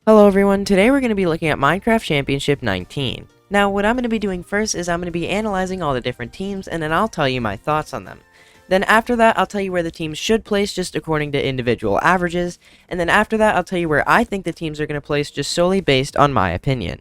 Hello everyone, today we're going to be looking at Minecraft Championship 19. Now what I'm going to be doing first is I'm going to be analyzing all the different teams and then I'll tell you my thoughts on them. Then after that I'll tell you where the teams should place just according to individual averages, and then after that I'll tell you where I think the teams are going to place just solely based on my opinion.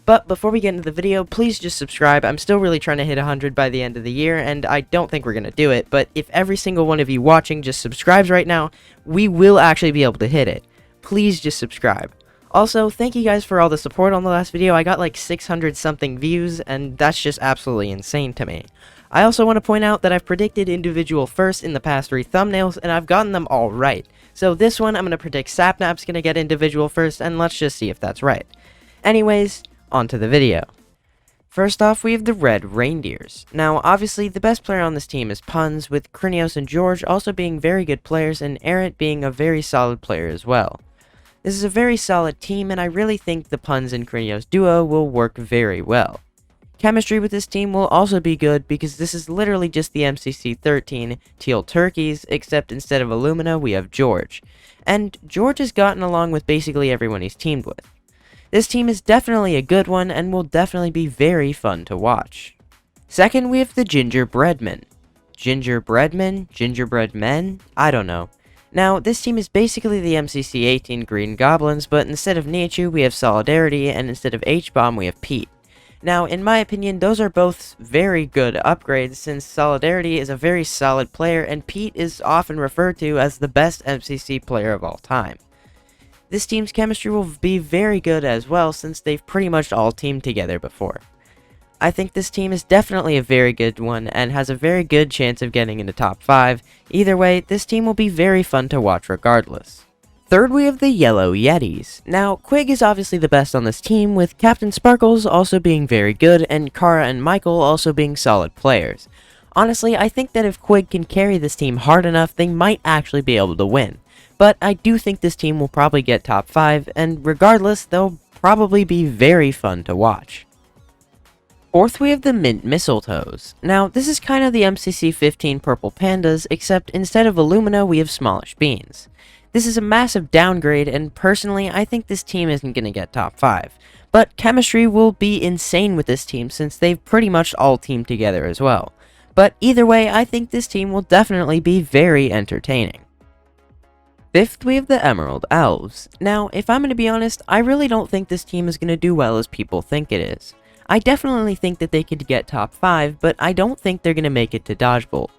But before we get into the video, please just subscribe. I'm still really trying to hit 100 by the end of the year, and I don't think we're going to do it, but if every single one of you watching just subscribes right now, we will actually be able to hit it. Please just subscribe. Also, thank you guys for all the support on the last video. I got like 600 something views, and that's just absolutely insane to me. I also want to point out that I've predicted individual first in the past 3 thumbnails, and I've gotten them all right. So this one, I'm going to predict Sapnap's going to get individual first, and let's just see if that's right. Anyways, on to the video. First off, we have the Red Reindeers. Now, obviously, the best player on this team is Puns, with Krinios and George also being very good players, and Errant being a very solid player as well. This is a very solid team, and I really think the Puns and Krinios duo will work very well. Chemistry with this team will also be good, because this is literally just the MCC 13 Teal Turkeys, except instead of Illumina, we have George. And George has gotten along with basically everyone he's teamed with. This team is definitely a good one, and will definitely be very fun to watch. Second, we have the Gingerbreadmen. Gingerbreadmen? Gingerbread men? I don't know. Now, this team is basically the MCC 18 Green Goblins, but instead of Nihachu, we have Solidarity, and instead of H-Bomb, we have Pete. Now, in my opinion, those are both very good upgrades, since Solidarity is a very solid player, and Pete is often referred to as the best MCC player of all time. This team's chemistry will be very good as well, since they've pretty much all teamed together before. I think this team is definitely a very good one, and has a very good chance of getting into top 5. Either way, this team will be very fun to watch regardless. Third, we have the Yellow Yetis. Now, Quig is obviously the best on this team, with Captain Sparkles also being very good, and Kara and Michael also being solid players. Honestly, I think that if Quig can carry this team hard enough, they might actually be able to win. But I do think this team will probably get top 5, and regardless, they'll probably be very fun to watch. Fourth, we have the Mint Mistletoes. Now, this is kind of the MCC 15 Purple Pandas, except instead of Illumina, we have Smallish Beans. This is a massive downgrade, and personally, I think this team isn't going to get top 5. But chemistry will be insane with this team, since they've pretty much all teamed together as well. But either way, I think this team will definitely be very entertaining. Fifth, we have the Emerald Elves. Now, if I'm going to be honest, I really don't think this team is going to do well as people think it is. I definitely think that they could get top 5, but I don't think they're going to make it to Dodgeball.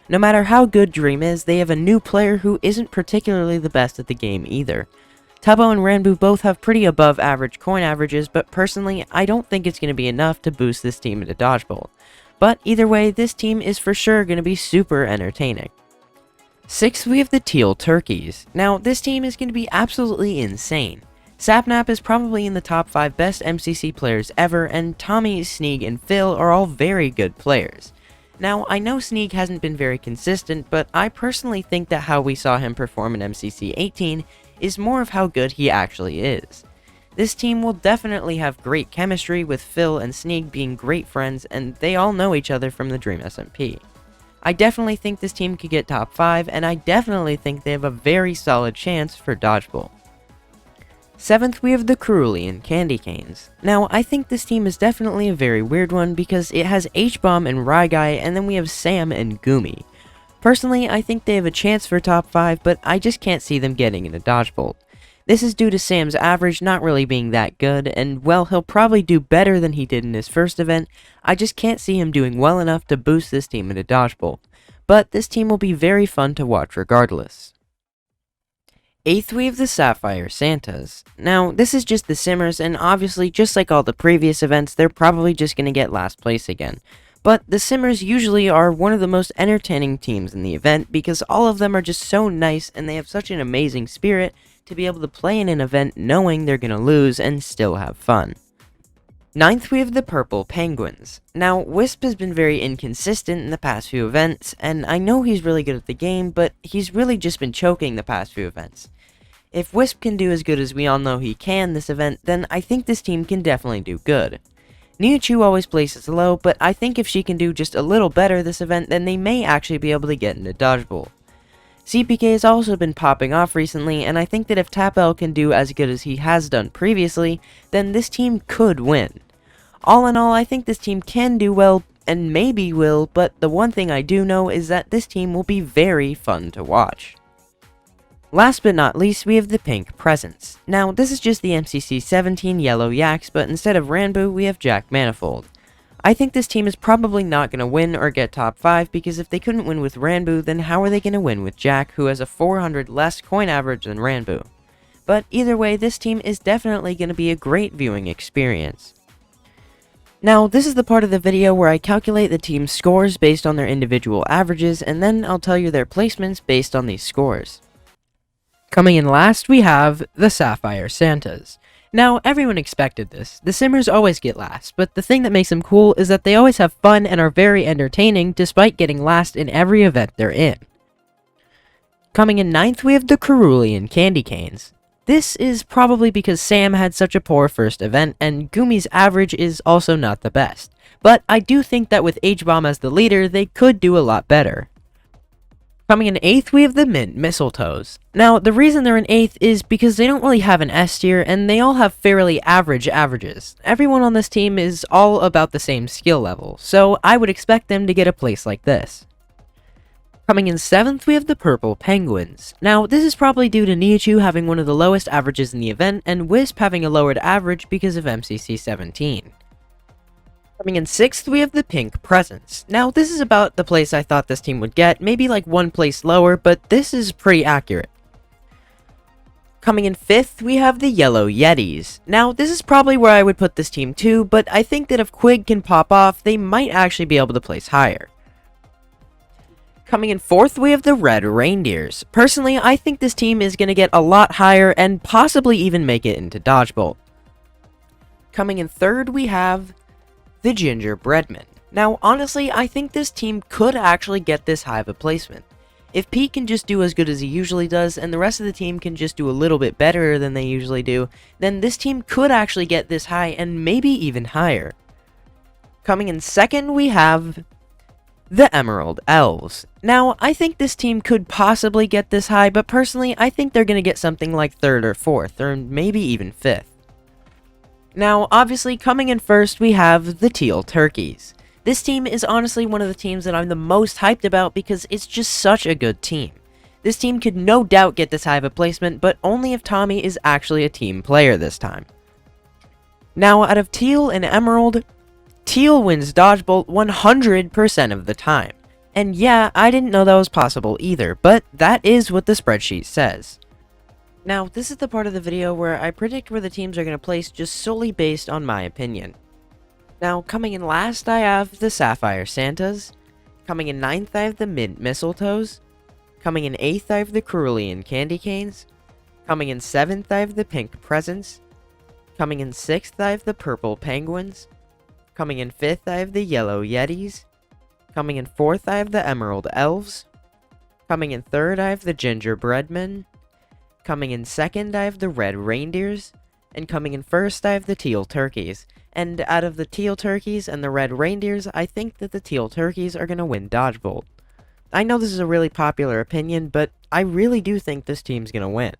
No matter how good Dream is, they have a new player who isn't particularly the best at the game either. Tubbo and Ranboo both have pretty above average coin averages, but personally, I don't think it's going to be enough to boost this team into Dodgeball. But either way, this team is for sure going to be super entertaining. Sixth, we have the Teal Turkeys. Now, this team is going to be absolutely insane. Sapnap is probably in the top 5 best MCC players ever, and Tommy, Sneeg, and Phil are all very good players. Now, I know Sneeg hasn't been very consistent, but I personally think that how we saw him perform in MCC 18 is more of how good he actually is. This team will definitely have great chemistry, with Phil and Sneeg being great friends, and they all know each other from the Dream SMP. I definitely think this team could get top 5, and I definitely think they have a very solid chance for Dodgeball. Seventh, we have the Kerullian Candy Canes. Now, I think this team is definitely a very weird one, because it has H-Bomb and Ryguy, and then we have Sam and Goomy. Personally, I think they have a chance for top 5, but I just can't see them getting into Dodgeball. This is due to Sam's average not really being that good, and well, he'll probably do better than he did in his first event. I just can't see him doing well enough to boost this team into Dodgeball. But this team will be very fun to watch regardless. Eighth, we have the Sapphire Santas. Now, this is just the Simmers, and obviously, just like all the previous events, they're probably just going to get last place again. But the Simmers usually are one of the most entertaining teams in the event, because all of them are just so nice, and they have such an amazing spirit to be able to play in an event knowing they're going to lose and still have fun. Ninth, we have the Purple Penguins. Now, Wisp has been very inconsistent in the past few events, and I know he's really good at the game, but he's really just been choking the past few events. If Wisp can do as good as we all know he can this event, then I think this team can definitely do good. Nihachu always places low, but I think if she can do just a little better this event, then they may actually be able to get into Dodgeball. CPK has also been popping off recently, and I think that if Tapel can do as good as he has done previously, then this team could win. All in all, I think this team can do well, and maybe will, but the one thing I do know is that this team will be very fun to watch. Last but not least, we have the Pink Presence. Now, this is just the MCC 17 Yellow Yaks, but instead of Ranboo, we have Jack Manifold. I think this team is probably not going to win or get top 5, because if they couldn't win with Ranboo, then how are they going to win with Jack, who has a 400 less coin average than Ranboo? But either way, this team is definitely going to be a great viewing experience. Now, this is the part of the video where I calculate the team's scores based on their individual averages, and then I'll tell you their placements based on these scores. Coming in last, we have the Sapphire Santas. Now, everyone expected this. The Simmers always get last, but the thing that makes them cool is that they always have fun and are very entertaining despite getting last in every event they're in. Coming in ninth, we have the Kerullian Candy Canes. This is probably because Sam had such a poor first event, and Gumi's average is also not the best. But I do think that with H-Bomb as the leader, they could do a lot better. Coming in 8th, we have the Mint Mistletoes. Now, the reason they're in 8th is because they don't really have an S tier, and they all have fairly average averages. Everyone on this team is all about the same skill level, so I would expect them to get a place like this. Coming in 7th, we have the Purple Penguins. Now, this is probably due to Nihachu having one of the lowest averages in the event, and Wisp having a lowered average because of MCC 17. Coming in 6th, we have the Pink Presence. Now, this is about the place I thought this team would get, maybe like one place lower, but this is pretty accurate. Coming in 5th, we have the Yellow Yetis. Now, this is probably where I would put this team too, but I think that if Quig can pop off, they might actually be able to place higher. Coming in 4th, we have the Red Reindeers. Personally, I think this team is going to get a lot higher and possibly even make it into Dodgeball. Coming in 3rd, we have the Gingerbreadmen. Now, honestly, I think this team could actually get this high of a placement. If Pete can just do as good as he usually does, and the rest of the team can just do a little bit better than they usually do, then this team could actually get this high and maybe even higher. Coming in 2nd, we have the Emerald Elves. Now, I think this team could possibly get this high, but personally, I think they're going to get something like 3rd or 4th, or maybe even 5th. Now, obviously, coming in 1st, we have the Teal Turkeys. This team is honestly one of the teams that I'm the most hyped about because it's just such a good team. This team could no doubt get this high of a placement, but only if Tommy is actually a team player this time. Now, out of Teal and Emerald, Teal wins Dodgeball 100% of the time. And yeah, I didn't know that was possible either, but that is what the spreadsheet says. Now, this is the part of the video where I predict where the teams are going to place just solely based on my opinion. Now, coming in last, I have the Sapphire Santas. Coming in 9th, I have the Mint Mistletoes. Coming in 8th, I have the Kerullian Candy Canes. Coming in 7th, I have the Pink Presents. Coming in 6th, I have the Purple Penguins. Coming in 5th, I have the Yellow Yetis. Coming in 4th, I have the Emerald Elves. Coming in 3rd, I have the Gingerbreadmen. Coming in 2nd, I have the Red Reindeers. And coming in 1st, I have the Teal Turkeys. And out of the Teal Turkeys and the Red Reindeers, I think that the Teal Turkeys are going to win Dodgeball. I know this is a really popular opinion, but I really do think this team's going to win.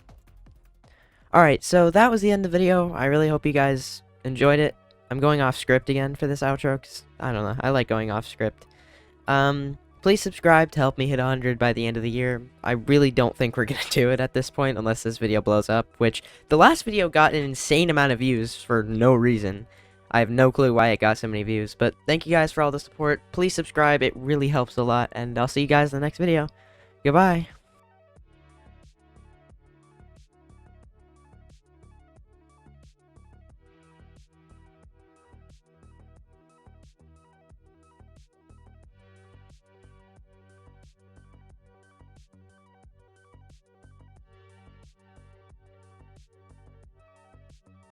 Alright, so that was the end of the video. I really hope you guys enjoyed it. I'm going off script again for this outro, because, I don't know, I like going off script. Please subscribe to help me hit 100 by the end of the year. I really don't think we're going to do it at this point, unless this video blows up, which, the last video got an insane amount of views for no reason. I have no clue why it got so many views, but thank you guys for all the support. Please subscribe, it really helps a lot, and I'll see you guys in the next video. Goodbye.